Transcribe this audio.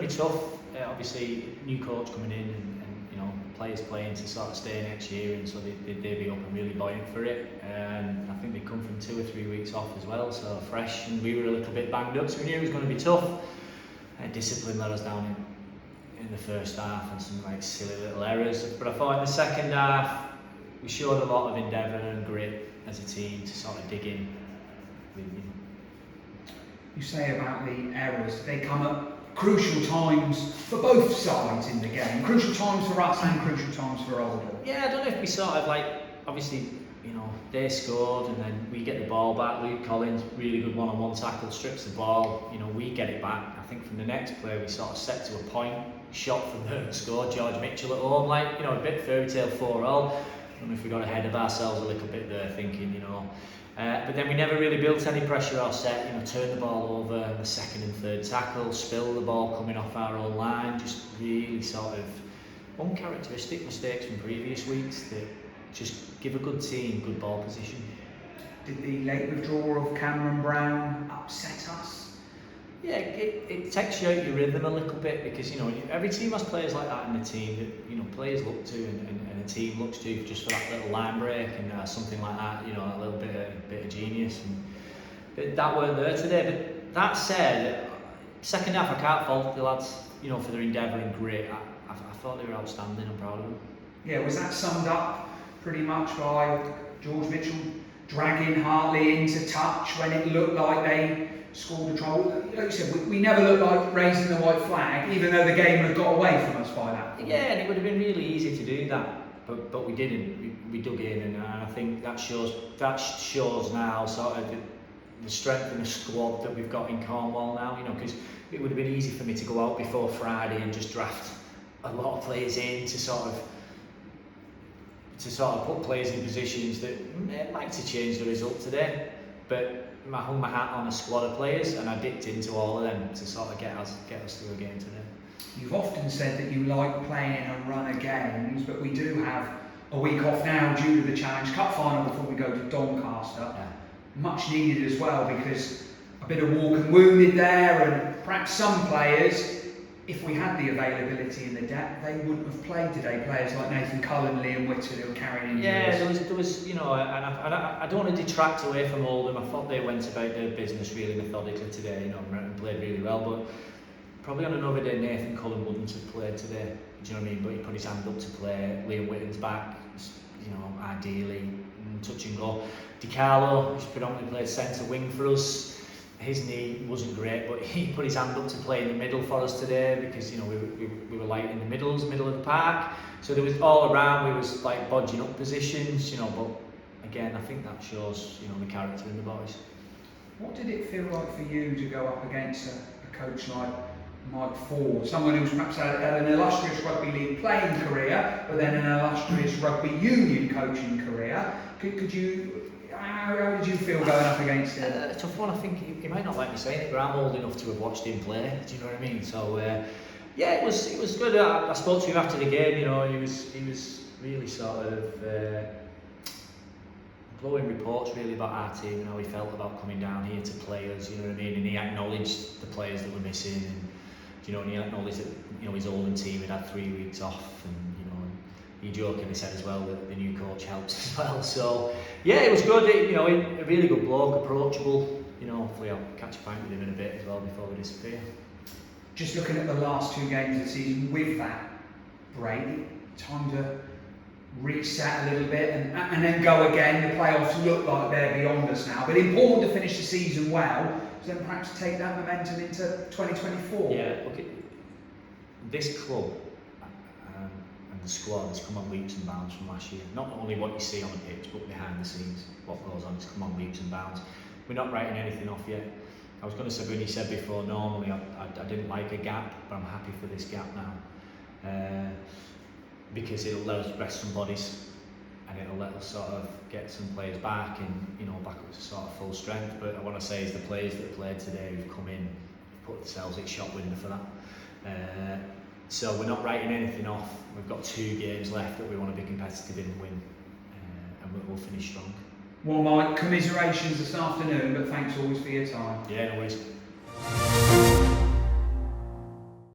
be tough. Obviously, new coach coming in and players playing to sort of stay next year, and so they'd be up and really buoyant for it. I think they come from 2 or 3 weeks off as well, so fresh, and we were a little bit banged up, so we knew it was going to be tough. Discipline let us down in the first half, and some like silly little errors. But I thought in the second half we showed a lot of endeavour and grit as a team to sort of dig in. You say about the errors, they come at crucial times for both sides in the game. Crucial times for us and crucial times for Oldham. Yeah, I don't know if we sort of obviously, they scored and then we get the ball back. Luke Collins, really good one-on-one tackle, strips the ball. We get it back. I think from the next play we sort of set to a point, shot from there and scored. George Mitchell at home, a bit fairy tale 4-0. I don't know if we got ahead of ourselves a little bit there, thinking, but then we never really built any pressure or set, turn the ball over in the second and third tackle, spill the ball coming off our own line, just really sort of uncharacteristic mistakes from previous weeks that just give a good team good ball position. Did the late withdrawal of Cameron Brown upset us? Yeah, it takes you out your rhythm a little bit, because every team has players like that in the team that players look to and a team looks to just for that little line break and something like that, a little bit of genius, and that weren't there today. But that said, second half I can't fault the lads for their endeavour and grit. I thought they were outstanding. I'm proud of them. Yeah, was that summed up pretty much by George Mitchell dragging Hartley into touch when it looked like they scored a try? Like you said, we never looked like raising the white flag, even though the game had got away from us by that point. Yeah, and it would have been really easy to do that, but we didn't. We dug in, and I think that shows now sort of the strength in the squad that we've got in Cornwall now. Because it would have been easy for me to go out before Friday and just draft a lot of players in to sort of put players in positions that might have changed the result today. But I hung my hat on a squad of players, and I dipped into all of them to sort of get us through a game today. You've often said that you like playing in a run of games, but we do have a week off now due to the Challenge Cup final before we go to Doncaster. Yeah. Much needed as well, because a bit of walking wounded there, and perhaps some players, if we had the availability in the depth, they wouldn't have played today. Players like Nathan Cullen, Liam Whittle, who are carrying injuries. Yeah, there was, and I don't want to detract away from Oldham. I thought they went about their business really methodically today, and played really well. But probably on another day, Nathan Cullen wouldn't have played today. Do you know what I mean? But he put his hand up to play. Liam Whitton's back, ideally, touch and go. DiCarlo, who's predominantly played centre wing for us. His knee wasn't great, but he put his hand up to play in the middle for us today, because we were light in the middle of the park. So there was all around, we was bodging up positions, but again, I think that shows the character in the boys. What did it feel like for you to go up against a coach like Mike Ford, someone who's perhaps had an illustrious rugby league playing career, but then an illustrious rugby union coaching career? How did you feel going up against him? A tough one. I think he might not like me saying it, but I'm old enough to have watched him play. Do you know what I mean? So yeah, it was good. I spoke to him after the game. He was really sort of glowing reports really about our team and how he felt about coming down here to play us. You know what I mean? And he acknowledged the players that were missing, and and he acknowledged that his Oldham team had 3 weeks off, and he jokingly said as well that the new coach helps as well. So yeah, it was good. A really good bloke, approachable. Hopefully I'll catch a pint with him in a bit as well before we disappear. Just looking at the last 2 games of the season with that break, time to reset a little bit and then go again. The playoffs look like they're beyond us now, but important to finish the season well, so then perhaps take that momentum into 2024. Yeah, look, this club and the squad has come on leaps and bounds from last year. Not only what you see on the pitch, but behind the scenes, what goes on, has come on leaps and bounds. We're not writing anything off yet. I was going to say, when you said before, normally I didn't like a gap, but I'm happy for this gap now. Because it'll let us rest some bodies, and it'll let us sort of get some players back and back up to sort of full strength. But I want to say is the players that played today who've come in, put themselves in shot window for that. So we're not writing anything off. We've got 2 games left that we want to be competitive in and win, and we'll finish strong. Well, Mike, commiserations this afternoon, but thanks always for your time. Yeah, no worries.